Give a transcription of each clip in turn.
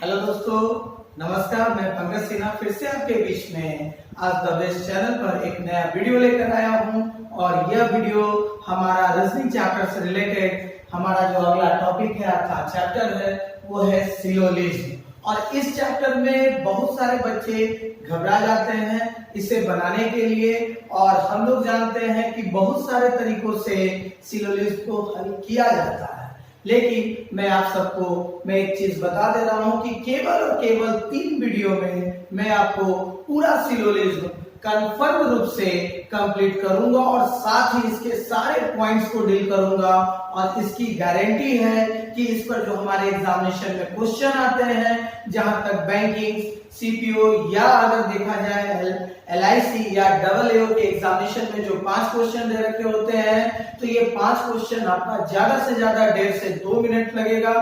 Hello दोस्तों, नमस्कार। मैं पंकज सिन्हा फिर से आपके बीच में आज द बेस्ट चैनल पर एक नया वीडियो लेकर आया हूं और यह वीडियो हमारा रीजनिंग चैप्टर से रिलेटेड हमारा जो अगला टॉपिक है, अर्थात चैप्टर है, वो है सिलोजिज्म। और इस चैप्टर में बहुत सारे बच्चे घबरा जाते हैं इसे बनाने के लिए, और हम लोग जानते हैं कि बहुत सारे तरीकों से सिलोजिज्म को हल किया जाता है। लेकिन मैं आप सबको एक चीज बता दे रहा हूं कि केवल और केवल 3 वीडियो में मैं आपको पूरा सिलोजिज्म कंफर्म रूप से कंप्लीट करूंगा और साथ ही इसके सारे पॉइंट्स को डील करूंगा। और इसकी गारंटी है कि इस पर जो हमारे एग्जामिनेशन में क्वेश्चन आते हैं, जहां तक बैंकिंग, सीपीओ या अगर देखा जाए एलआईसी या डबल के एग्जामिनेशन में जो 5 क्वेश्चन दे रखे होते हैं, तो ये 5 क्वेश्चन आपका ज्यादा से ज्यादा 1.5 से 2 मिनट लगेगा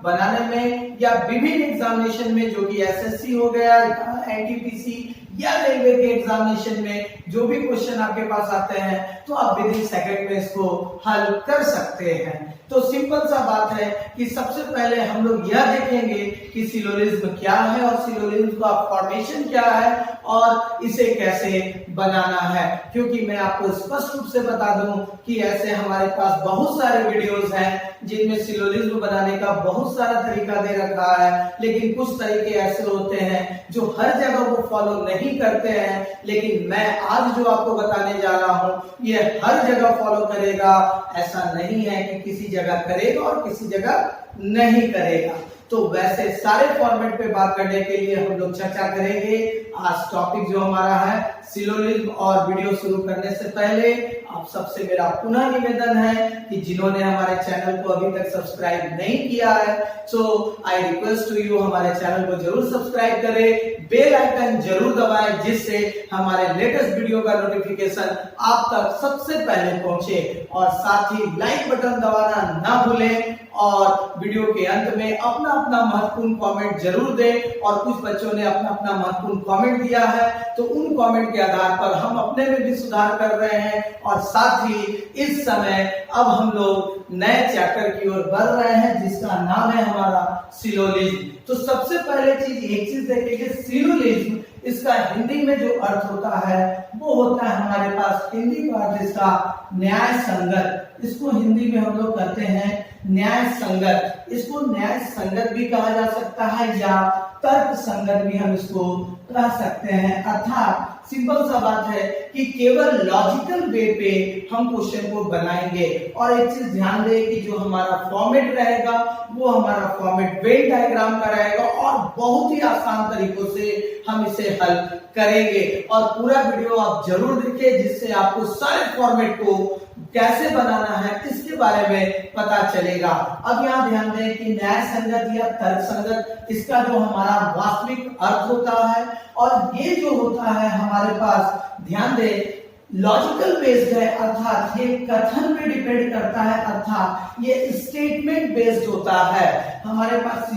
बनाने में। या विभिन्न एग्जामिनेशन में जो कि एसएससी हो गया, एनटीपीसी या रेलवे के एग्जामिनेशन में जो भी क्वेश्चन आपके पास आते हैं, तो आप विद इन सेकंड में इसको हल कर सकते हैं। तो सिंपल सा बात है कि सबसे पहले हम लोग यह देखेंगे कि सिलोजिज्म क्या है और सिलोजिज्म का फॉर्मेशन क्या है और इसे कैसे बनाना है। क्योंकि मैं आपको स्पष्ट रूप से बता दूं कि ऐसे हमारे पास बहुत सारे वीडियोस हैं जिनमें सिलोजिज्म बनाने का बहुत सारा तरीका दे रखा है, लेकिन कुछ तरीके ऐसे होते हैं जो हर जगह वो फॉलो नहीं करते हैं। लेकिन मैं आज जो आपको बताने जा रहा हूं ये हर जगह फॉलो करेगा। ऐसा नहीं है कि किसी जगह करेगा और किसी जगह नहीं करेगा। तो वैसे सारे फॉर्मेट पे बात करने के लिए हम लोग चर्चा करेंगे। आज टॉपिक जो हमारा है सिलोजिज्म, और वीडियो शुरू करने से पहले आप सबसे मेरा पुनः निवेदन है कि जिन्होंने हमारे चैनल को अभी तक सब्सक्राइब नहीं किया है, सो आई रिक्वेस्ट टू यू हमारे चैनल को जरूर सब्सक्राइब करें, बेल आइकन जरूर दबाएं, जिससे हमारे लेटेस्ट वीडियो का नोटिफिकेशन आप तक सबसे पहले पहुंचे। और साथ ही लाइक बटन दबाना ना भूलें और वीडियो के अंत में अपना अपना महत्वपूर्ण कमेंट जरूर दें। और कुछ बच्चों ने अपना अपना महत्वपूर्ण कमेंट दिया है, तो उन कमेंट के आधार पर हम अपने में भी सुधार कर रहे हैं। और साथ ही इस समय अब हम लोग नए चैप्टर की ओर बढ़ रहे हैं जिसका नाम है हमारा सिलोजिज्म। तो सबसे पहले एक चीज देखेंगे, सिलोजिज्म इसका हिंदी में जो अर्थ होता है वो होता है हमारे पास हिंदी का अर्थ इसका न्याय संगत। इसको हिंदी में हम लोग कहते हैं न्याय संगत। इसको न्याय संगत भी कहा जा सकता है या तर्क संगत भी हम इसको कह सकते हैं। अर्थात सिंपल सा बात है कि केवल लॉजिकल वे पे हम क्वेश्चन को बनाएंगे। और एक चीज ध्यान दें कि जो हमारा फॉर्मेट रहेगा वो हमारा फॉर्मेट वेन डायग्राम का रहेगा और बहुत ही आसान तरीकों से हम इसे हल करेंगे। और पूरा वीडियो आप जरूर देखें, जिससे आपको सारे फॉर्मेट को कैसे बनाना है इसके बारे में पता चलेगा। अब यहाँ ध्यान दें कि न्याय संगत या तर्क संगत इसका जो हमारा वास्तविक अर्थ होता है, और ये जो होता है हमारे पास ध्यान दें लॉजिकल बेस्ड है, अर्थात ये कथन पे डिपेंड करता है, अर्थात ये स्टेटमेंट बेस्ड होता है। हमारे पास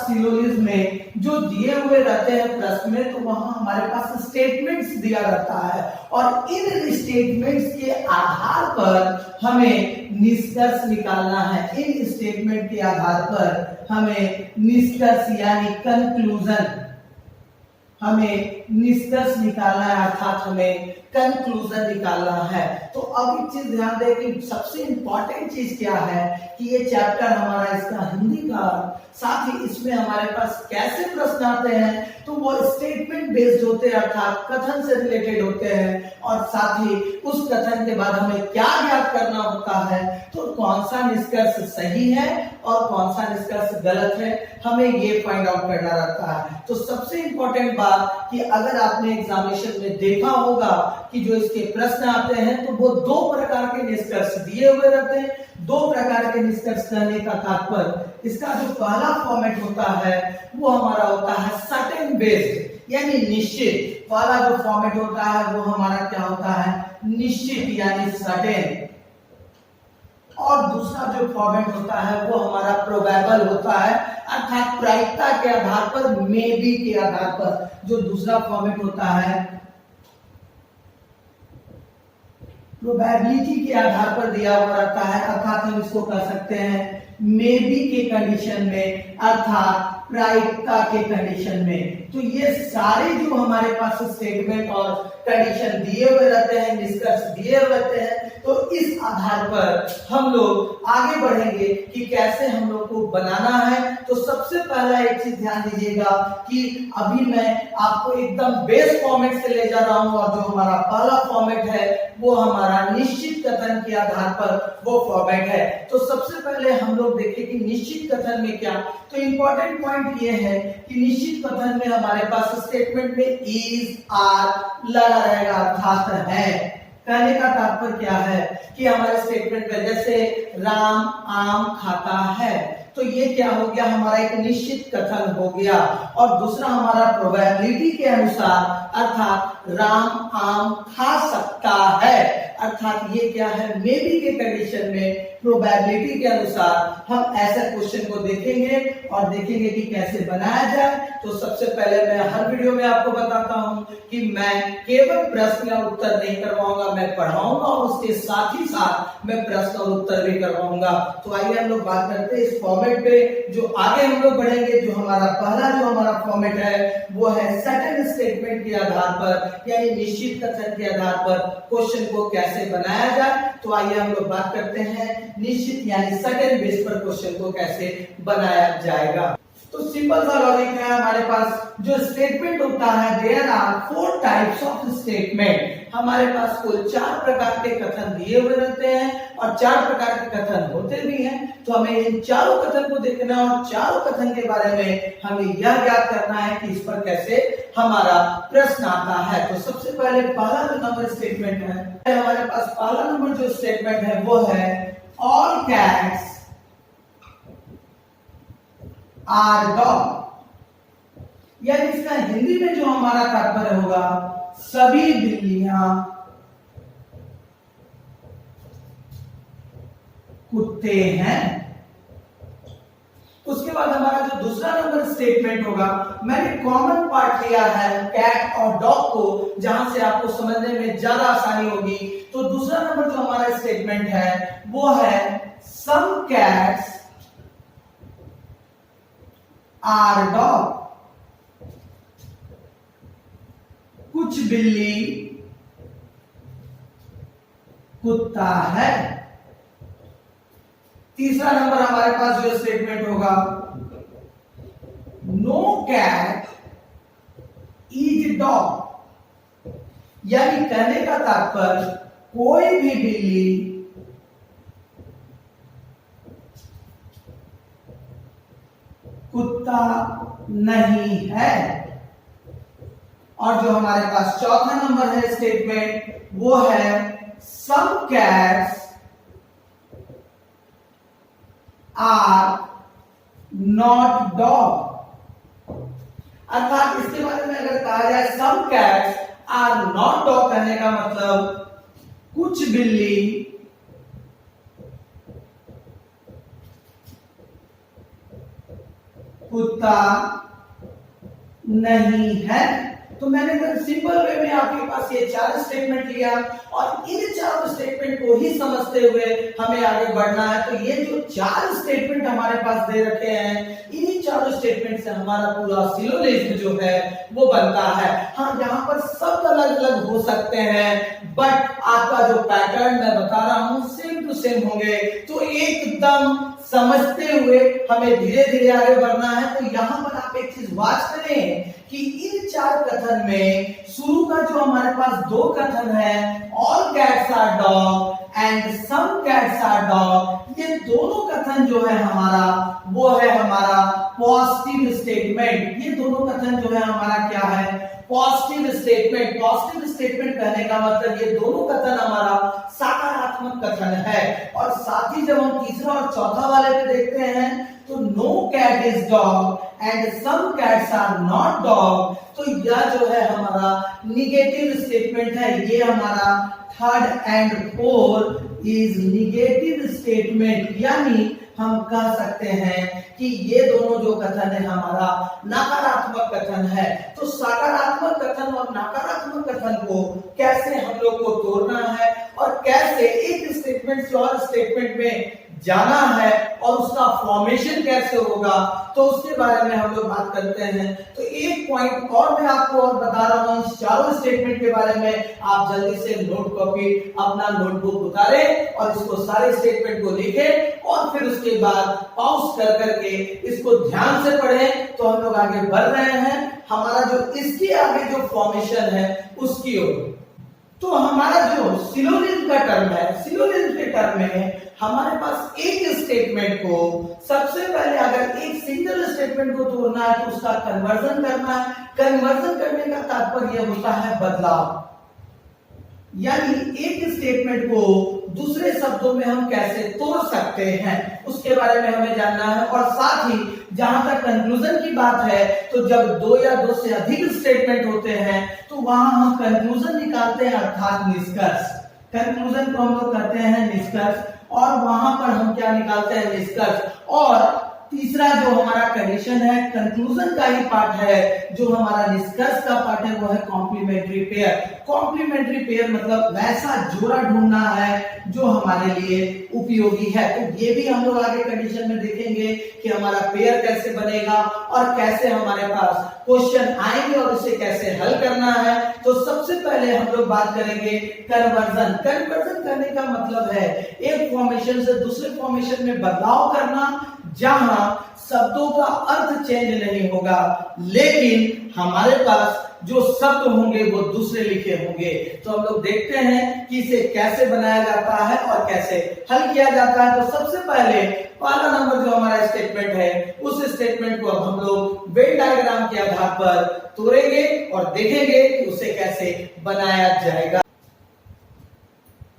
सिलोजिज्म में जो दिए हुए रहते हैं प्रश्न में, तो वहां हमारे पास स्टेटमेंट्स दिया रहता है और इन स्टेटमेंट्स के आधार पर हमें निष्कर्ष निकालना है। इन स्टेटमेंट के आधार पर हमें निष्कर्ष यानी कंक्लूजन निकालना है, अर्थात हमें कंक्लूजन निकालना है। तो अब एक चीज ध्यान दें कि सबसे इंपॉर्टेंट चीज क्या है कि ये चैप्टर हमारा इसका हिंदी का, साथ ही इसमें हमारे पास कैसे प्रश्न आते हैं तो वो स्टेटमेंट बेस्ड होते हैं, अर्थात कथन से रिलेटेड होते हैं। और साथ ही उस कथन के बाद हमें क्या ज्ञात करना होता है, तो कौन सा निष्कर्ष सही है और कौन सा निष्कर्ष गलत है, हमें ये फाइंड आउट करना रहता है। तो सबसे इंपॉर्टेंट बात कि अगर आपने एग्जामिनेशन में देखा होगा कि जो इसके प्रश्न आते हैं तो वो 2 प्रकार के निष्कर्ष दिए हुए रहते हैं। 2 प्रकार के निष्कर्ष कहने का तात्पर्य, इसका जो पहला फॉर्मेट होता है वो हमारा होता है सर्टेन बेस्ड यानी निश्चित। पहला जो फॉर्मेट होता है वो हमारा क्या होता है, निश्चित यानी सर्टेन। और दूसरा जो फॉर्मेट होता है वो हमारा प्रोबेबल होता है, अर्थात प्रायिकता के आधार पर, मे बी के आधार पर। जो दूसरा फॉर्मेट होता है प्रोबेबिलिटी के आधार पर दिया हुआ रहता है, अर्थात हम इसको कह सकते हैं मे बी के कंडीशन में, अर्थात प्रायिकता के कंडीशन में। तो ये सारे जो हमारे पास स्टेटमेंट और कंडीशन दिए हुए रहते हैं, निष्कर्ष दिए हुए रहते हैं, तो इस आधार पर हम लोग आगे बढ़ेंगे कि कैसे हम लोग को बनाना है। तो सबसे पहला एक चीज ध्यान दीजिएगा कि अभी मैं आपको एकदम बेस फॉर्मेट से ले जा रहा हूं, और जो हमारा पहला फॉर्मेट है वो हमारा निश्चित कथन के आधार पर वो फॉर्मेट है। तो सबसे पहले हम लोग देखें कि निश्चित कथन में क्या। तो इंपॉर्टेंट पॉइंट ये है कि निश्चित कथन में हमारे पास स्टेटमेंट में इज, आर लगा रहेगा, अर्थात है। कहने का तात्पर्य क्या है कि हमारे स्टेटमेंट में जैसे राम आम खाता है, तो ये क्या हो गया, हमारा एक निश्चित कथन हो गया। और दूसरा हमारा प्रोबेबिलिटी के अनुसार, अर्थात राम आम खा सकता है, अर्थात ये क्या है, मे बी के कंडीशन में प्रोबेबिलिटी के अनुसार हम ऐसे क्वेश्चन को देखेंगे और देखेंगे कि कैसे बनाया जाए। तो सबसे पहले मैं हर वीडियो में आपको बताता हूं कि मैं केवल प्रश्न या उत्तर नहीं करवाऊंगा, मैं पढ़ाऊंगा और उसके साथ ही साथ मैं प्रश्न और उत्तर भी करवाऊंगा। तो आइए हम लोग बात करते हैं इस फॉर्मेट पे। जो आगे हम लोग बढ़ेंगे, जो हमारा पहला जो हमारा फॉर्मेट है वो है सेकंड स्टेटमेंट के आधार पर, यानी निश्चित कथन के आधार पर क्वेश्चन को कैसे बनाया जाए। तो आइए हम लोग बात करते हैं निश्चित यानी सेकंड बेस पर क्वेश्चन को कैसे बनाया जाएगा। तो सिंपल सा लॉजिक है, हमारे पास जो स्टेटमेंट होता है, there are 4 types of statement. हमारे पास कुल 4 प्रकार के कथन दिए हुए रहते हैं और 4 प्रकार के कथन होते भी हैं। तो हमें इन चारों कथन को देखना और चारों कथन के बारे में हमें यह ज्ञात करना है कि इस पर कैसे हमारा प्रश्न आता है। तो सबसे पहले पहला जो नंबर स्टेटमेंट है, हमारे पास पहला नंबर जो स्टेटमेंट है वो है ऑल कैट्स आर डॉग, यानी इसका हिंदी में जो हमारा तात्पर्य होगा, सभी बिल्लियां कुत्ते हैं। उसके बाद हमारा जो दूसरा नंबर स्टेटमेंट होगा, मैंने कॉमन पार्ट लिया है कैट और डॉग को, जहां से आपको समझने में ज्यादा आसानी होगी। तो दूसरा नंबर जो हमारा स्टेटमेंट है वो है सम कैट्स आर डॉग, कुछ बिल्ली कुत्ता है। तीसरा नंबर हमारे पास जो स्टेटमेंट होगा, नो कैट इज डॉग, यानी कहने का तात्पर्य कोई भी बिल्ली कुत्ता नहीं है। और जो हमारे पास चौथा नंबर है स्टेटमेंट वो है some cats are not dog, अर्थात इसके बारे में अगर कहा जाए some cats are not dog, कहने का मतलब कुछ बिल्ली कुत्ता नहीं है। तो मैंने सिंपल वे में आपके पास ये 4 स्टेटमेंट लिया और इन 4 स्टेटमेंट को ही समझते हुए हमें आगे बढ़ना है। तो ये जो 4 स्टेटमेंट हमारे पास दे रखे हैं, इन्हीं 4 स्टेटमेंट से हमारा पूरा सिलोजिज्म जो है वो बनता है। हाँ, यहाँ पर सब अलग अलग हो सकते हैं, बट आपका जो पैटर्न मैं बता रहा हूँ सेम टू सेम होंगे। तो एकदम समझते हुए हमें धीरे धीरे आगे बढ़ना है। तो यहाँ पर आप एक चीज वाच करें कि इन 4 कथन में शुरू का जो हमारे पास 2 कथन है, all cats are dog and some cats are dog, ये दोनों कथन जो है हमारा वो है हमारा पॉजिटिव स्टेटमेंट। ये दोनों कथन जो है हमारा क्या है, पॉजिटिव स्टेटमेंट। पॉजिटिव स्टेटमेंट कहने का मतलब ये दोनों कथन हमारा सकारात्मक कथन है। और साथ ही जब हम तीसरा और चौथा वाले पे देखते हैं, तो no cat is dog and some cats are not dog, तो यह जो है हमारा निगेटिव स्टेटमेंट है। ये हमारा third and fourth is negative statement, यानी हम कह सकते हैं कि ये दोनों जो कथन है हमारा नकारात्मक कथन है। तो सकारात्मक कथन और नकारात्मक कथन को कैसे हम लोग को तोड़ना है और कैसे एक स्टेटमेंट से और स्टेटमेंट में जाना है और उसका फॉर्मेशन कैसे होगा, तो उसके बारे में हम लोग बात करते हैं। तो एक पॉइंट और मैं आपको और बता रहा हूं इस चारों स्टेटमेंट के बारे में। आप जल्दी से नोट कॉपी अपना नोटबुक उतारें और इसको सारे स्टेटमेंट को लिखें और फिर उसके बाद पॉज कर करके इसको ध्यान से पढ़ें। तो हम लोग आगे बढ़ रहे हैं हमारा जो इसके आगे जो फॉर्मेशन है उसकी ओर। तो हमारा जो सिलोनिज्म का टर्म है, सिलोनिज्म के टर्म में हमारे पास एक स्टेटमेंट को सबसे पहले अगर एक सिंगल स्टेटमेंट को तोड़ना है तो उसका कन्वर्जन करना है। कन्वर्जन करने का तात्पर्य होता है बदलाव, यानी एक स्टेटमेंट को दूसरे शब्दों में हम कैसे तोड़ सकते हैं उसके बारे में हमें जानना है। और साथ ही जहां तक कंक्लूजन की बात है तो जब दो या दो से अधिक स्टेटमेंट होते हैं तो वहां हम कंक्लूजन निकालते हैं अर्थात निष्कर्ष। कंक्लूजन को हम लोग कहते हैं निष्कर्ष और वहां पर हम क्या निकालते हैं निष्कर्ष। और तीसरा जो हमारा कंडीशन है कंक्लूजन का ही पार्ट है, जो हमारा निष्कर्ष का पार्ट है वो है कॉम्प्लीमेंट्री पेयर। कॉम्प्लीमेंट्री पेयर मतलब वैसा जोड़ा ढूंढना है जो हमारे लिए उपयोगी है। तो ये भी हम लोग आगे कंडीशन में देखेंगे कि हमारा पेयर कैसे बनेगा और कैसे हमारे पास क्वेश्चन आएंगे और उसे कैसे हल करना है। तो सबसे पहले हम लोग बात करेंगे कन्वर्जन। कन्वर्जन करने का मतलब है एक फॉर्मेशन से दूसरे फॉर्मेशन में बदलाव करना, जहां शब्दों का अर्थ चेंज नहीं होगा लेकिन हमारे पास जो शब्द होंगे वो दूसरे लिखे होंगे। तो हम लोग देखते हैं कि इसे कैसे बनाया जाता है और कैसे हल किया जाता है। तो सबसे पहले पहला नंबर जो हमारा स्टेटमेंट है उस स्टेटमेंट को अब हम लोग वेन डायग्राम के आधार पर तोड़ेंगे और देखेंगे कि उसे कैसे बनाया जाएगा।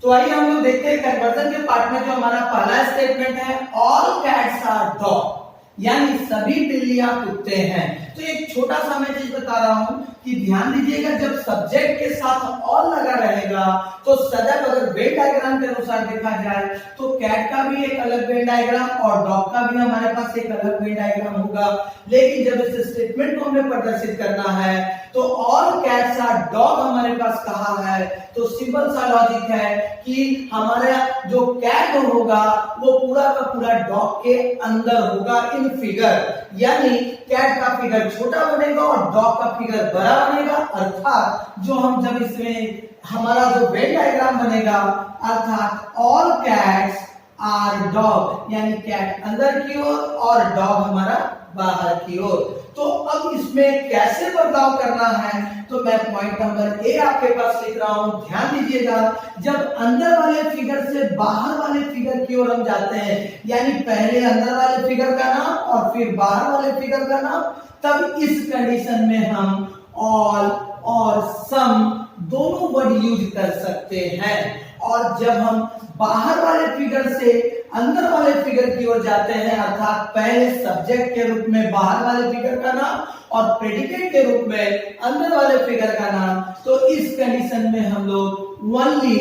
तो आइए हम लोग देखते हैं कन्वर्जन के पार्ट में जो हमारा पहला स्टेटमेंट है ऑल कैट्स आर डॉग, यानी सभी बिल्लियां कुत्ते हैं। तो एक छोटा सा मैं चीज बता रहा हूं कि ध्यान दीजिएगा, जब सब्जेक्ट के साथ ऑल लगा रहेगा तो सदैव अगर वेन डायग्राम के अनुसार देखा जाए तो कैट का भी एक अलग वेन डायग्राम और डॉग का भी हमारे पास एक अलग वेन डायग्राम होगा। लेकिन जब इस स्टेटमेंट को हमें प्रदर्शित करना है तो ऑल कैट्स आर डॉग हमारे पास कहा है, तो सिंपल सा लॉजिक है कि हमारा जो कैट होगा वो पूरा का पूरा डॉग के अंदर होगा इन फिगर, यानी कैट का फिगर छोटा बनेगा और डॉग का फिगर बड़ा बनेगा। अर्थात जो हम जब इसमें हमारा जो वेन डायग्राम बनेगा अर्थात ऑल कैट्स आर डॉग, यानी कैट अंदर की ओर और डॉग हमारा बाहर की ओर। तो अब इसमें कैसे बदलाव करना है तो मैं पॉइंट नंबर ए आपके पास लिख रहा हूं, ध्यान दीजिएगा। जब अंदर वाले फिगर से बाहर वाले फिगर की ओर हम जाते हैं, यानी पहले अंदर वाले फिगर का नाम और फिर बाहर वाले फिगर का नाम, तब इस कंडीशन में हम ऑल और सम दोनों वर्ड यूज कर सकते हैं। और जब हम बाहर वाले फिगर से अंदर वाले फिगर की ओर जाते हैं अर्थात पहले सब्जेक्ट के रूप में बाहर वाले फिगर का नाम और प्रेडिकेट के रूप में अंदर वाले फिगर का नाम, तो इस कंडीशन में हम लोग ओनली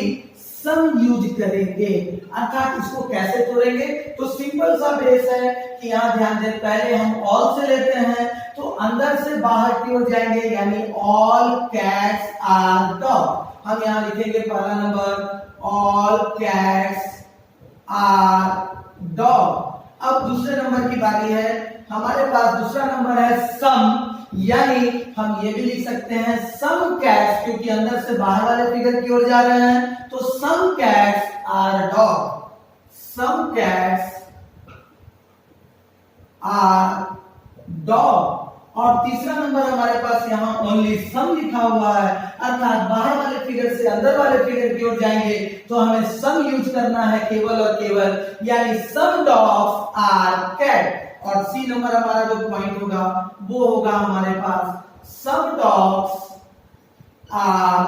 सम यूज करेंगे। अर्थात इसको कैसे तोड़ेंगे तो सिंपल सा बेस है कि यहाँ ध्यान दें, पहले हम ऑल से लेते हैं तो अंदर से बाहर की ओर जाएंगे, यानी ऑल कैट्स आर डॉग। हम यहाँ लिखेंगे पहला number all cats are dog. अब दूसरे नंबर की बारी है, हमारे पास दूसरा नंबर है सम, यानी हम ये भी लिख सकते हैं सम कैट्स, क्योंकि अंदर से बाहर वाले फिगर की ओर जा रहे हैं तो some cats are dog, some cats are dog. और तीसरा नंबर हमारे पास यहाँ ओनली सम लिखा हुआ है, अर्थात बाहर वाले फिगर से अंदर वाले फिगर की ओर जाएंगे तो हमें सम यूज करना है केवल और केवल, यानी सम डॉग्स आर कैट। और सी नंबर हमारा जो पॉइंट होगा वो होगा हमारे पास सम डॉग्स आर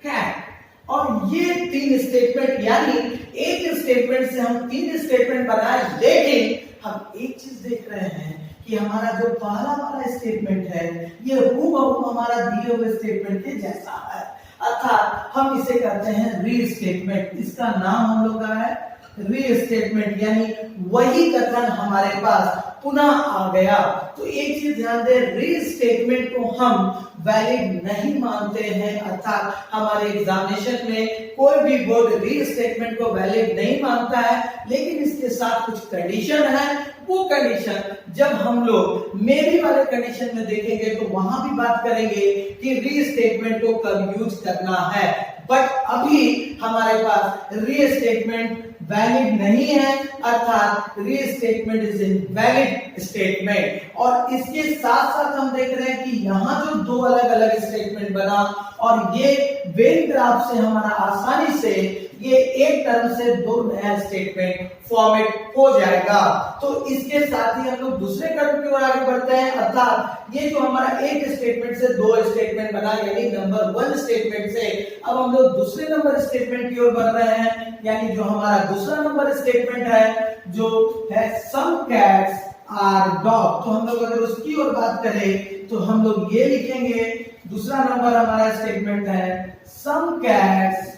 कैट। और ये तीन स्टेटमेंट, यानी एक स्टेटमेंट से हम तीन स्टेटमेंट बनाए, लेकिन हम एक चीज देख रहे हैं कि हमारा जो पहला वाला स्टेटमेंट है ये हूबहू हमारा दिए हुए स्टेटमेंट के जैसा है, अर्थात हम इसे कहते हैं री स्टेटमेंट। इसका नाम हम लोग का है रीस्टेटमेंट यानी वही कथन हमारे पास पुनः आ गया। तो एक चीज ध्यान दे, रीस्टेटमेंट को हम वैलिड नहीं मानते हैं, अर्थात हमारे एग्जामिनेशन में कोई भी बोर्ड रीस्टेटमेंट को वैलिड नहीं मानता है, लेकिन इसके साथ कुछ कंडीशन है। वो कंडीशन जब हम लोग मेरी वाले कंडीशन में देखेंगे तो वहां भी बात करेंगे कि रीस्टेटमेंट को कब यूज करना है। बट अभी हमारे पास रीस्टेटमेंट वैलिड नहीं है, अर्थात रीस्टेटमेंट इज इनवैलिड स्टेटमेंट। और इसके साथ साथ हम देख रहे हैं कि यहाँ जो दो अलग अलग स्टेटमेंट बना और ये वेन ग्राफ से हमारा आसानी से ये एक टर्म से दो नया स्टेटमेंट फॉर्मेट हो जाएगा। तो इसके साथ ही हम लोग दूसरे टर्म की ओर आगे बढ़ते हैं, अर्थात ये जो हमारा एक स्टेटमेंट से दो स्टेटमेंट बना यानी नंबर 1 स्टेटमेंट से अब हम लोग दूसरे नंबर स्टेटमेंट की ओर बढ़ रहे हैं, यानी जो हमारा दूसरा नंबर स्टेटमेंट है जो है सम कैट्स आर डॉग। तो हम लोग अगर उसकी ओर बात करें तो हम लोग ये लिखेंगे, दूसरा नंबर हमारा स्टेटमेंट है सम कैट्स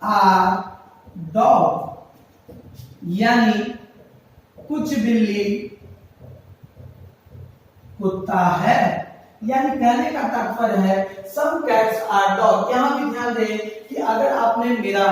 आर डॉग, यानी कुछ बिल्ली कुत्ता है। यानी कहने का तात्पर्य है सम कैट्स आर डॉग। यहां भी ध्यान दें कि अगर आपने मेरा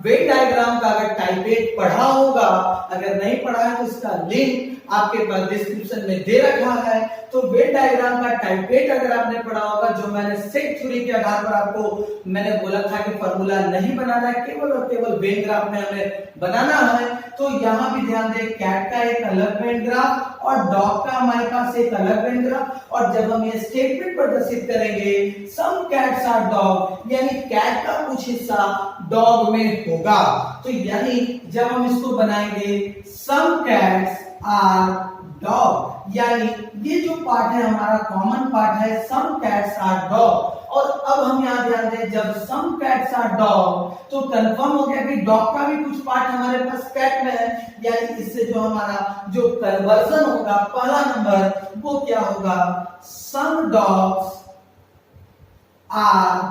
वेन डायग्राम का अगर टाइप 8 पढ़ा होगा, अगर नहीं पढ़ा है तो इसका लिंक आपके पास डिस्क्रिप्शन में दे रखा है। तो वेन डायग्राम का टाइप 8 अगर आपने पढ़ा होगा, जो मैंने सेट थ्योरी के आधार पर आपको मैंने बोला था कि फॉर्मूला नहीं बनाना है, केवल और केवल वेन ग्राफ में हमें बनाना है। तो यहाँ भी ध्यान दें, कैट का एक अलग वेन ग्राफ और डॉग का हमारे पास एक अलग वेन ग्राफ। और जब हम ये स्टेटमेंट प्रदर्शित करेंगे सम कैट्स आर डॉग, यानी कैट का कुछ हिस्सा डॉग में होगा। तो यानी जब हम इसको बनाएंगे सम कैट्स आर डॉग, यानी ये जो पार्ट है हमारा कॉमन पार्ट है सम कैट्स आर डॉग। और अब हम यहाँ ध्यान दें, जब सम कैट्स आर डॉग तो कंफर्म हो गया कि डॉग का भी कुछ पार्ट हमारे पास कैट में है, यानी इससे जो हमारा जो कन्वर्जन होगा पहला नंबर वो क्या होगा, सम डॉग्स आर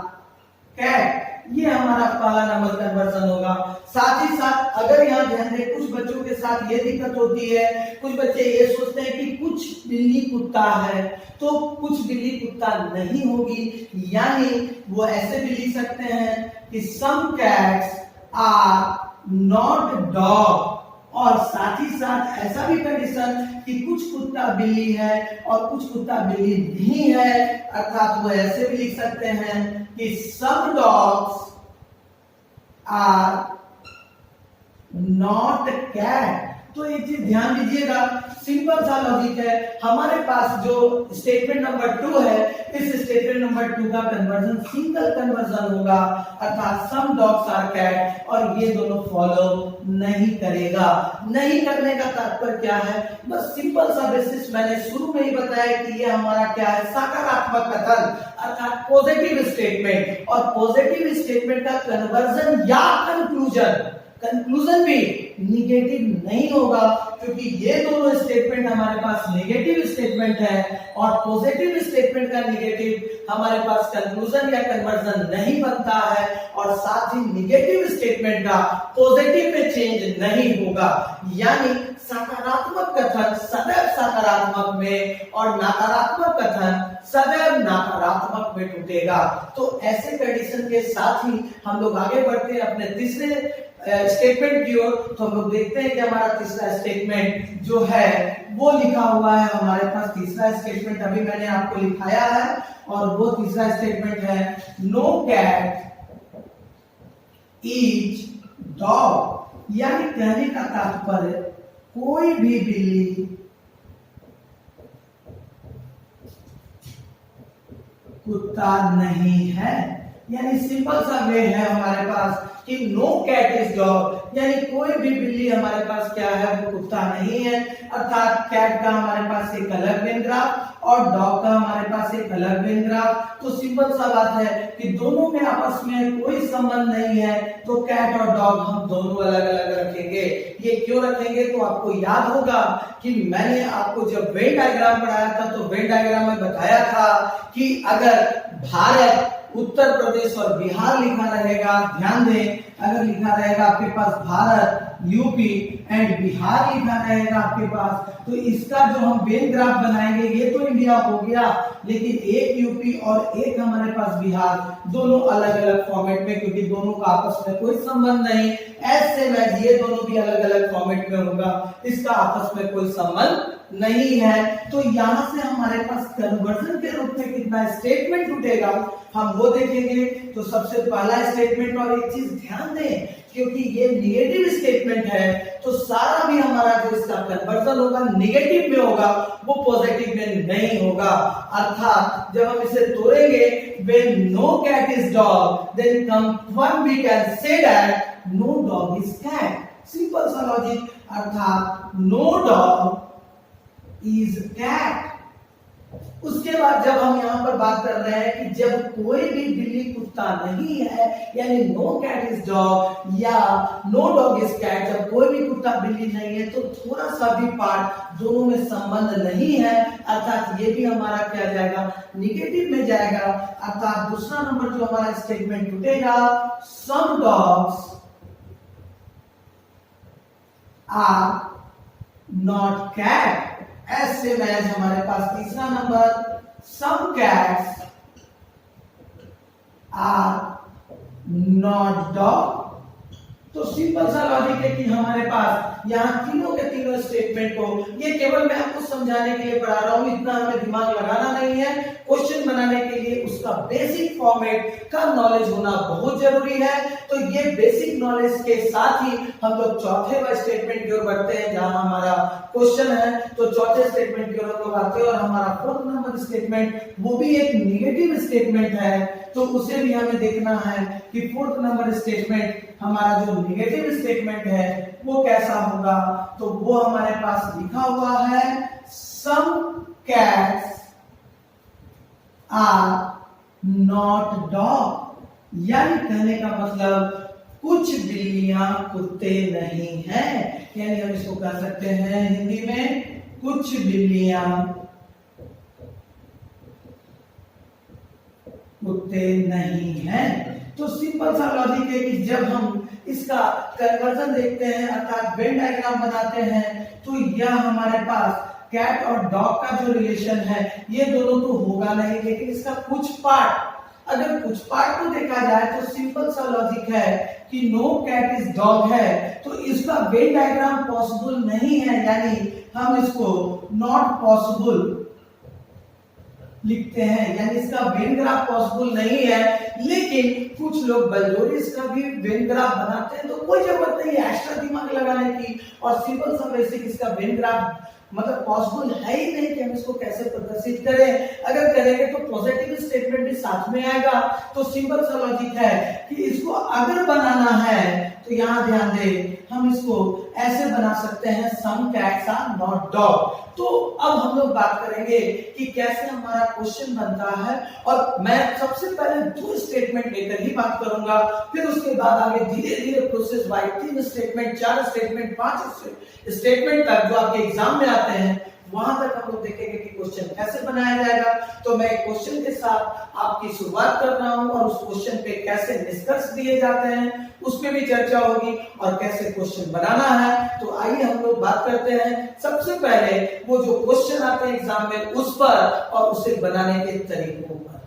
कैट, ये हमारा पहला नंबर कन्वर्जन होगा। साथ ही साथ अगर यहाँ ध्यान दें, कुछ बच्चों के साथ ये दिक्कत होती है, कुछ बच्चे ये सोचते हैं कि कुछ बिल्ली कुत्ता है, तो कुछ बिल्ली कुत्ता नहीं होगी, यानी वो ऐसे भी लिख सकते हैं कि some cats are not dog. और साथ ही साथ ऐसा भी कंडीशन कि कुछ कुत्ता बिल्ली है और कुछ कुत्ता बिल्ली नहीं है, अर्थात वो ऐसे भी लिख सकते हैं कि some dogs are not cat. तो एक चीज ध्यान दीजिएगा, सिंपल सा लॉजिक है। हमारे पास जो स्टेटमेंट नंबर 2 है, इस स्टेटमेंट नंबर 2 का कन्वर्जन सिंगल कन्वर्जन होगा, अर्थात सम डॉग्स आर कैट, और ये दोनों फॉलो नहीं करेगा। नहीं करने का तात्पर्य क्या है, बस सिंपल सा बेसिस मैंने शुरू में ही बताया कि ये हमारा क्या है, सकारात्मक कथन, अर्थात पॉजिटिव स्टेटमेंट। और पॉजिटिव स्टेटमेंट का कन्वर्जन या कंक्लूजन भी निगेटिव नहीं होगा, क्योंकि ये दोनों स्टेटमेंट हमारे पास नेगेटिव स्टेटमेंट है और पॉजिटिव स्टेटमेंट का नेगेटिव हमारे पास कंक्लूजन या कन्वर्जन नहीं बनता है, और साथ ही नेगेटिव स्टेटमेंट का पॉजिटिव में चेंज नहीं होगा। यानी सकारात्मक कथन सदैव सकारात्मक में और नकारात्मक कथन सदैव नकारात्मक में टूटेगा। तो ऐसे कंडीशन के साथ ही हम लोग आगे बढ़ते हैं अपने तीसरे स्टेटमेंट की ओर। तो हम लोग देखते हैं कि हमारा तीसरा स्टेटमेंट जो है वो लिखा हुआ है हमारे पास। तीसरा स्टेटमेंट अभी मैंने आपको लिखाया है, और वो तीसरा स्टेटमेंट है नो कैट ईच डॉग, यानी कहने का तात्पर्य कोई भी बिल्ली कुत्ता नहीं है। यानी सिंपल सा वे है हमारे पास कि नो कैट इज डॉग, यानी कोई भी बिल्ली हमारे पास क्या है, वो कुत्ता नहीं है, अर्थात कैट का हमारे पास एक अलग वेन ग्राफ और डॉग का हमारे पास एक अलग वेन ग्राफ। तो सिंपल सा बात है कि दोनों में आपस में कोई संबंध नहीं है, तो कैट और डॉग हम दोनों अलग अलग रखेंगे। ये क्यों रखेंगे, तो आपको याद होगा कि मैंने आपको जब वेन डायग्राम पढ़ाया था तो वेन डायग्राम में बताया था कि अगर भारत, उत्तर प्रदेश और बिहार लिखा रहेगा, ध्यान दें, अगर लिखा रहेगा आपके पास भारत, यूपी एंड बिहार लिखा रहेगा आपके पास। तो इसका जो हम वेन ग्राफ बनाएंगे ये तो इंडिया हो गया, लेकिन एक यूपी और एक हमारे पास बिहार, दोनों अलग अलग फॉर्मेट में, क्योंकि दोनों का आपस में कोई संबंध नहीं। एज सेम एज ये दोनों भी अलग अलग फॉर्मेट में होगा, इसका आपस में कोई संबंध नहीं है। तो यहां से हमारे पास कन्वर्जन के रूप में कितना स्टेटमेंट टूटेगा हम वो देखेंगे। तो सबसे पहला स्टेटमेंट, और एक चीज ध्यान दें क्योंकि ये निगेटिव स्टेटमेंट है तो सारा भी हमारा जो इसका कन्वर्जन होगा निगेटिव में होगा, वो पॉजिटिव में नहीं होगा। अर्थात जब हम इसे तोड़ेंगे, when no cat is dog then come one we can say that no dog is cat, simple सा लॉजिक। अर्थात no dog is cat। उसके बाद जब हम यहाँ पर बात कर रहे हैं कि जब कोई भी बिल्ली कुत्ता नहीं है, यानी नो कैट इज डॉग या नो डॉग इज कैट, जब कोई भी कुत्ता बिल्ली नहीं है तो थोड़ा सा भी पार्ट दोनों में संबंध नहीं है, अर्थात ये भी हमारा क्या जाएगा, निगेटिव में जाएगा। अर्थात दूसरा नंबर जो हमारा स्टेटमेंट टूटेगा, some dogs are not cat. ऐसे मैच हमारे पास तीसरा number, some cats are not dog. तो सिंपल सा लॉजिक है कि हमारे पास यहाँ तीनों के तीनों स्टेटमेंट को, ये केवल मैं आपको समझाने के लिए पढ़ा रहा हूँ, इतना हमें दिमाग लगाना नहीं है। क्वेश्चन बनाने के लिए उसका बेसिक फॉर्मेट का नॉलेज होना बहुत जरूरी है। तो ये बेसिक नॉलेज के साथ ही हम लोग चौथे स्टेटमेंट की ओर बढ़ते हैं, जहां हमारा क्वेश्चन है। तो चौथे स्टेटमेंट की ओर हम लोग आते हैं और हमारा फोर्थ नंबर स्टेटमेंट, वो भी एक निगेटिव स्टेटमेंट है, तो उसे भी हमें देखना है कि फोर्थ नंबर स्टेटमेंट हमारा जो निगेटिव स्टेटमेंट है वो कैसा होगा। तो वो हमारे पास लिखा हुआ है, some cats are not dog, यानी कहने का मतलब कुछ बिल्लियां कुत्ते नहीं हैं, यानी हम इसको कह सकते हैं हिंदी में, कुछ बिल्लियां कुत्ते नहीं हैं। तो सिंपल सा लॉजिक है कि जब हम इसका कन्वर्जन देखते हैं, अर्थात वेन डायग्राम बनाते हैं, तो यह हमारे पास कैट और डॉग का जो रिलेशन है ये दोनों तो होगा नहीं, लेकिन इसका कुछ पार्ट, अगर कुछ पार्ट को देखा जाए तो सिंपल सा लॉजिक है कि नो कैट इज डॉग है, तो इसका वेन डायग्राम पॉसिबल नहीं है, यानी हम इसको नॉट पॉसिबल लिखते हैं, यानी इसका वेन ग्राफ पॉसिबल नहीं है। लेकिन कुछ लोग बलजोरी इसका भी वेन ग्राफ बनाते हैं, तो कोई जरूरत नहीं है एक्स्ट्रा दिमाग लगाने की, और सिंपल सा बेसिक इसका वेन ग्राफ मतलब पॉसिबल है ही नहीं कि हम इसको कैसे प्रदर्शित करें। अगर करेंगे तो पॉजिटिव स्टेटमेंट भी साथ में आएगा। तो सिंपल सा लॉजिक है कि इसको अगर बनाना है तो यहाँ ध्यान दें, हम इसको ऐसे बना सकते हैं, some cats are not dog. तो अब हम लोग बात करेंगे कि कैसे हमारा क्वेश्चन बनता है, और मैं सबसे पहले 2 स्टेटमेंट लेकर ही बात करूंगा, फिर उसके बाद आगे धीरे धीरे process by 3 statement, 4 statement, 5 statement तक जो आपके एग्जाम में आते हैं, वहां तक हम लोग देखेंगे कि क्वेश्चन कैसे बनाया जाएगा। तो मैं क्वेश्चन के साथ आपकी शुरुआत कर रहा हूं, और उस क्वेश्चन पे कैसे निष्कर्ष दिए जाते हैं उस पे भी चर्चा होगी, और कैसे क्वेश्चन बनाना है। तो आइए हम लोग बात करते हैं सबसे पहले वो जो क्वेश्चन आते हैं एग्जाम में उस पर, और उसे बनाने के तरीकों पर।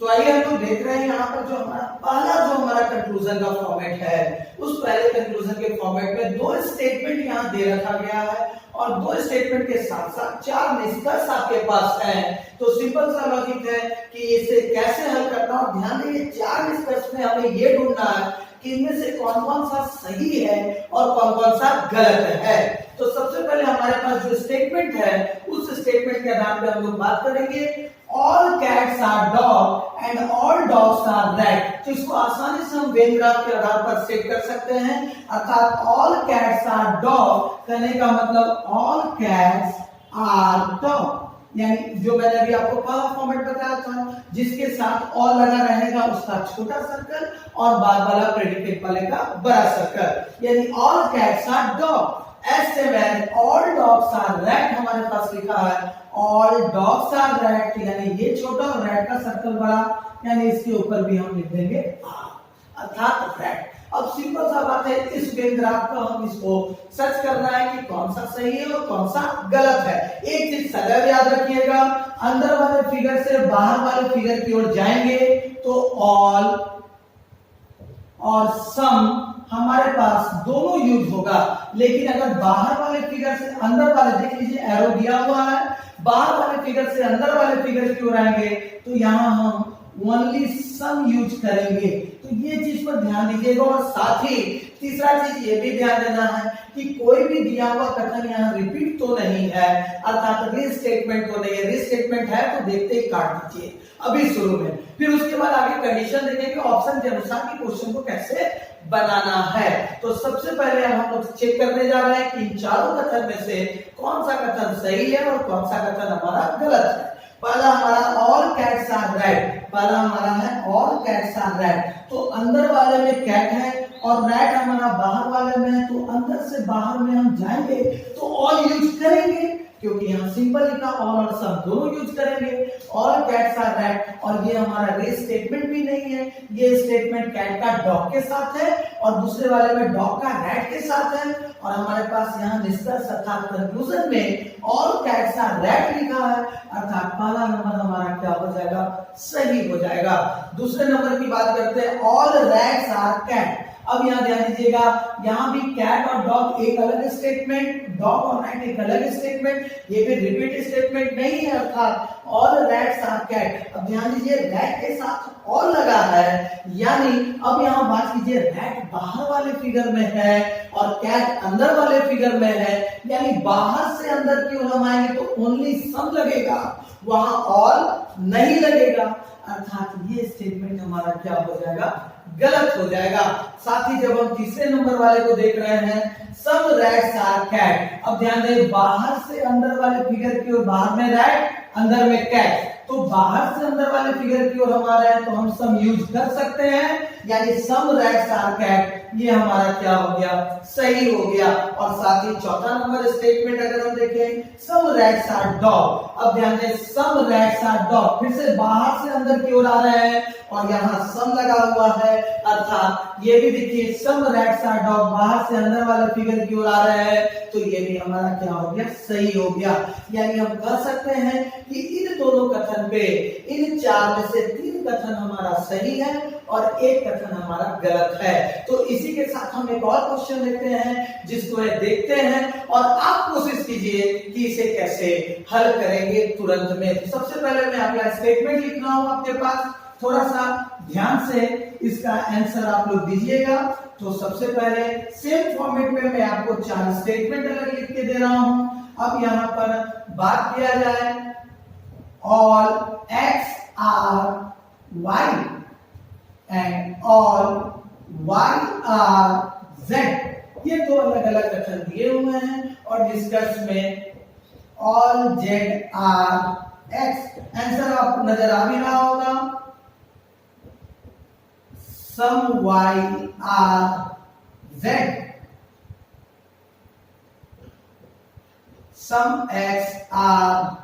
तो आइए हम लोग देख रहे हैं यहाँ पर जो हमारा कंक्लूजन का फॉर्मेट है, उस पहले कंक्लूजन के फॉर्मेट में 2 स्टेटमेंट यहाँ दे रखा गया है, और 2 स्टेटमेंट के साथ साथ 4 निष्कर्ष आपके पास हैं। तो सिंपल सा लॉजिक है कि इसे कैसे हल करना, और ध्यान दें 4 निष्कर्ष में हमें ये ढूंढना है कि इनमें से कौन कौन सा सही है और कौन कौन सा गलत है। तो सबसे पहले हमारे पास जो स्टेटमेंट है उस स्टेटमेंट के आधार पर हम लोग बात करेंगे, all cats are dog and all dogs are rat। तो इसको आसानी से हम वेन ग्राफ के आधार पर सेट कर सकते हैं, अर्थात all cats are dog कहने का मतलब all cats are dog, यानी जो मैंने अभी आपको पहला फॉर्मेट बताया था, जिसके साथ all लगा रहेगा उसका छोटा सर्कल और बाद वाला प्रेडिकेट वाले का बड़ा सर्कल, यानी all cats are dog। ऐसे में all dogs are rat हमारे पास लिखा है, all dogs are rat, यानी ये छोटा और rat का सर्कल बड़ा, यानी इसके ऊपर भी हम लिख देंगे अर्थात rat। अब सिंपल सा बात है, इस वेन ग्राफ का हम इसको सर्च करना है कि कौन सा सही है और कौन सा गलत है। एक चीज सदैव याद रखिएगा, अंदर वाले फिगर से बाहर वाले फिगर की ओर जाएंगे तो ऑल और सम हमारे पास दोनों यूज होगा, लेकिन अगर बाहर वाले फिगर से अंदर वाले, देख लीजिए एरो दिया हुआ है, बाहर वाले फिगर से अंदर वाले फिगर की ओर आएंगे तो यहां हम ओनली सम यूज करेंगे। तो ये चीज पर ध्यान दीजिएगा। और साथ ही तीसरा चीज ये भी ध्यान देना है कि कोई भी दिया हुआ कथन यहाँ रिपीट तो नहीं है, अर्थात रीस्टेटमेंट तो नहीं है। रीस्टेटमेंट है तो देखते ही काट दीजिए अभी शुरू में, फिर उसके बाद आगे कंडीशन देखेंगे ऑप्शन के अनुसार कि क्वेश्चन को कैसे बनाना है। तो सबसे पहले हम लोग चेक करने जा रहे हैं कि इन चारों कथन में से कौन सा कथन सही है और कौन सा कथन हमारा गलत है। पहला हमारा ऑल कैट्स आर रेड, पहला हमारा है ऑल कैट्स आर रेड, तो अंदर वाले में कैट है और रेड हमारा बाहर वाले में है, तो अंदर से बाहर में हम जाएंगे तो ऑल यूज करेंगे, क्योंकि यहाँ सिंपल लिखा ऑल और सम दोनों यूज करेंगे। ऑल कैट्स आर रेड, और ये हमारा रे स्टेटमेंट भी नहीं है, ये स्टेटमेंट कैट का डॉग के साथ है और दूसरे वाले में डॉग का रैट के साथ है, और हमारे पास यहाँ निष्कर्ष अर्थात कंक्लूजन में ऑल कैट्स आर रेड लिखा है, अर्थात पहला नंबर हमारा क्या हो जाएगा, सही हो जाएगा। दूसरे नंबर की बात करते हैं, ऑल रैट्स आर कैट। अब यहाँ ध्यान दीजिएगा, यहाँ भी कैट और डॉग एक अलग स्टेटमेंट, डॉग और रैट एक अलग स्टेटमेंट, ये भी रिपीट स्टेटमेंट नहीं है, अर्थात ऑल रैट्स आर कैट। अब ध्यान दीजिए रैट के साथ ऑल लगा है, यानी अब यहाँ बात कीजिए रैट बाहर वाले फिगर में है और कैट अंदर वाले फिगर में है, यानी बाहर से अंदर की ओर हम आएंगे तो ओनली सम लगेगा, वहां ऑल नहीं लगेगा, अर्थात ये स्टेटमेंट हमारा क्या हो जाएगा, गलत हो जाएगा। साथ ही जब हम तीसरे नंबर वाले को देख रहे हैं, सम रैट्स आर कैट, अब ध्यान दें बाहर से अंदर वाले फिगर की ओर, बाहर में रैट अंदर में कैट, तो बाहर से अंदर वाले फिगर की ओर हम आ रहे हैं तो हम सम यूज कर सकते हैं, यानी सम रैट्स आर कैट, ये हमारा क्या हो गया, सही हो गया। और साथ ही चौथा नंबर स्टेटमेंट अगर हम देखें, सम रैट्स आर डॉग, अब ध्यान दें सम रैट्स आर डॉग, फिर से बाहर से अंदर की ओर आ रहे हैं और यहाँ सम लगा हुआ है, अर्थात ये भी देखिए सम रैट्स आर डॉग, बाहर से अंदर वाले फिगर की ओर आ रहे हैं, तो ये भी हमारा क्या हो गया, सही हो गया। यानी हम कह सकते हैं कि इन दोनों कथन पे, इन चार में से 3 कथन हमारा सही है और 1 कथन हमारा गलत है। तो इसी के साथ हम एक और क्वेश्चन लेते हैं जिसको देखते हैं और आप कोशिश कीजिए कि इसे कैसे हल करेंगे तुरंत में। तो सबसे पहले मैं आपका स्टेटमेंट लिख रहा हूं आपके पास, थोड़ा सा ध्यान से इसका आंसर आप लोग दीजिएगा। तो सबसे पहले सेम फॉर्मेट में मैं आपको 4 स्टेटमेंट अलग लिख के दे रहा हूं। अब यहां पर बात किया जाए, all X are Y and all Y are Z, ये 2 अलग अलग कथन दिए हुए हैं और निष्कर्ष में all Z are X, answer आपको नजर आ भी रहा होगा, some Y are Z, some X are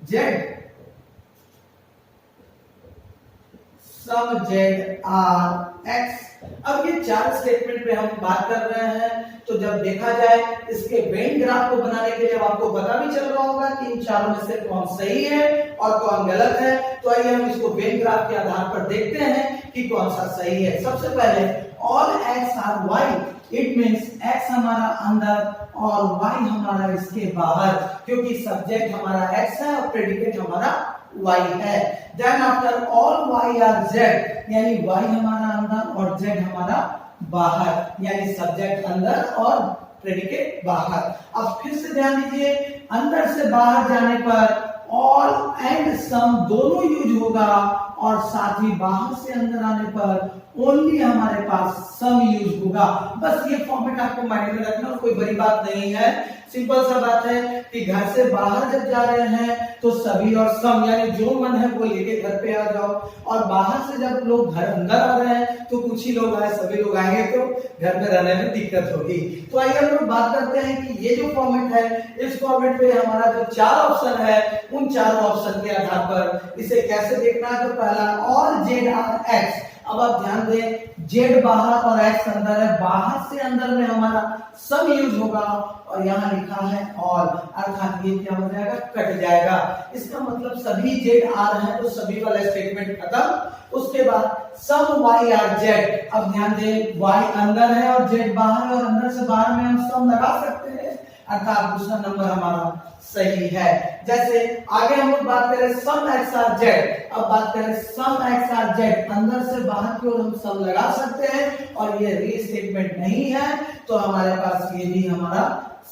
Z, some Z are X. अब ये 4 स्टेटमेंट पे हम बात कर रहे हैं, तो जब देखा जाए इसके वेन ग्राफ को बनाने के लिए आपको पता भी चल रहा होगा कि इन चारों में से कौन सही है और कौन गलत है। तो आइए हम इसको वेन ग्राफ के आधार पर देखते हैं कि कौन सा सही है। सबसे पहले all X are Y, it means X हमारा अंदर और वाई हमारा इसके बाहर, क्योंकि सब्जेक्ट हमारा एक्स है और प्रेडिकेट हमारा y है। Then after all y are z, यानी y हमारा अंदर और z हमारा बाहर, यानी सब्जेक्ट अंदर और प्रेडिकेट बाहर। अब फिर से ध्यान दीजिए, अंदर से बाहर जाने पर ऑल एंड सम दोनों यूज होगा और साथ ही बाहर से अंदर आने पर ओनली हमारे पास सम यूज होगा। बस ये फॉर्मेट आपको माइंड में रखना, कोई बड़ी बात नहीं है, सिंपल सा बात है कि घर से बाहर जब जा रहे हैं तो सभी और सम, यानी जो मन है वो लेके घर पे आ जाओ, और बाहर से जब लोग घर अंदर आ रहे हैं तो कुछ ही लोग आए, सभी लोग आएंगे तो घर में रहने में दिक्कत होगी। तो आइए हम लोग बात करते हैं कि ये जो फॉर्मेट है, इस फॉर्मेट पे हमारा जो 4 ऑप्शन है, उन 4 ऑप्शन के आधार पर इसे कैसे देखना है। तो पहला ऑल जेड आर एक्स, अब आप ध्यान दें, जेड बाहर और एक्स अंदर है, बाहर से अंदर में हमारा सम यूज होगा और यहाँ लिखा है ऑल, अर्थात ये क्या हो जाएगा, कट जाएगा। इसका मतलब सभी जेड आ रहे हैं तो सभी वाला स्टेटमेंट खत्म। उसके बाद सम वाई आर जेड, अब ध्यान दें वाई अंदर है और जेड बाहर है और अंदर से बाहर में हम सम लगा सकते हैं, अर्थात दूसरा नंबर हमारा सही है। जैसे आगे हम लोग बात करें सम एक्स आर जेड, अब बात करें सम एक्स आर जेड, अंदर से बाहर की ओर हम सम लगा सकते हैं और ये री स्टेटमेंट नहीं है तो हमारे पास ये भी हमारा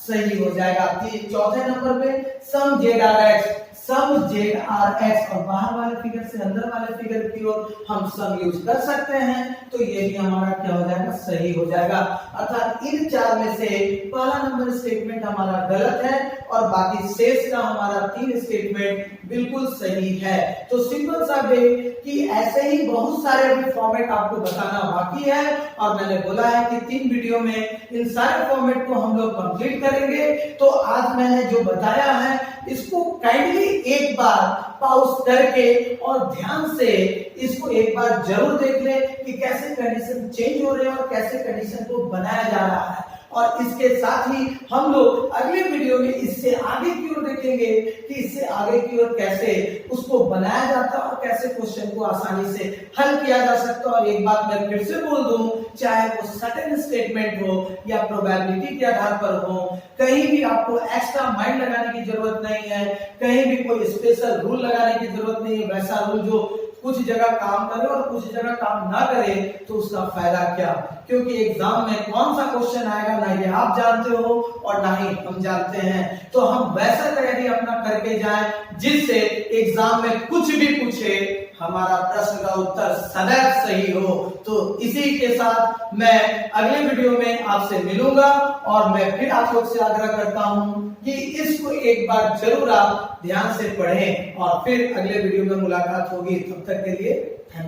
सही हो जाएगा। चौथे नंबर पे some Z are X, some Z are X और बाहर वाले फिगर से अंदर वाले फिगर की ओर हम सम यूज कर सकते हैं तो ये भी हमारा क्या हो जाएगा, सही हो जाएगा। अर्थात इन चार में से पहला नंबर स्टेटमेंट हमारा गलत है और बाकी शेष का हमारा 3 स्टेटमेंट बिल्कुल सही है। तो सिंपल सा वे कि ऐसे ही बहुत सारे अभी फॉर्मेट आपको बताना बाकी है और मैंने बोला है कि 3 वीडियो में इन सारे फॉर्मेट को हम लोग कंप्लीट करेंगे। तो आज मैंने जो बताया है इसको काइंडली एक बार पॉज करके और ध्यान से इसको एक बार जरूर देख ले कि कैसे कंडीशन चेंज हो रहे हैं और कैसे कंडीशन को बनाया जा रहा है। और इसके साथ ही हम लोग अगले वीडियो में इससे आगे की ओर देखेंगे कि इससे आगे की ओर कैसे उसको बनाया जाता है और कैसे क्वेश्चन को आसानी से हल किया जा सकता है। और एक बात मैं फिर से बोल दूं, चाहे वो सर्टेन स्टेटमेंट हो या प्रोबेबिलिटी के आधार पर हो, कहीं भी आपको एक्स्ट्रा माइंड लगाने की जरूरत नहीं है, कहीं भी कोई स्पेशल रूल लगाने की जरूरत नहीं है। वैसा रूल जो कुछ जगह काम करे और कुछ जगह काम ना करे तो उसका फायदा क्या, क्योंकि एग्जाम में कौन सा क्वेश्चन आएगा ना ये आप जानते हो और ना ही हम जानते हैं। तो हम वैसा तैयारी अपना करके जाएं जिससे एग्जाम में कुछ भी पूछे हमारा प्रश्न का उत्तर सदैव सही हो। तो इसी के साथ मैं अगले वीडियो में आपसे मिलूंगा और मैं फिर आप लोग से आग्रह करता हूं कि इसको एक बार जरूर आप ध्यान से पढ़ें और फिर अगले वीडियो में मुलाकात होगी। तब तक के लिए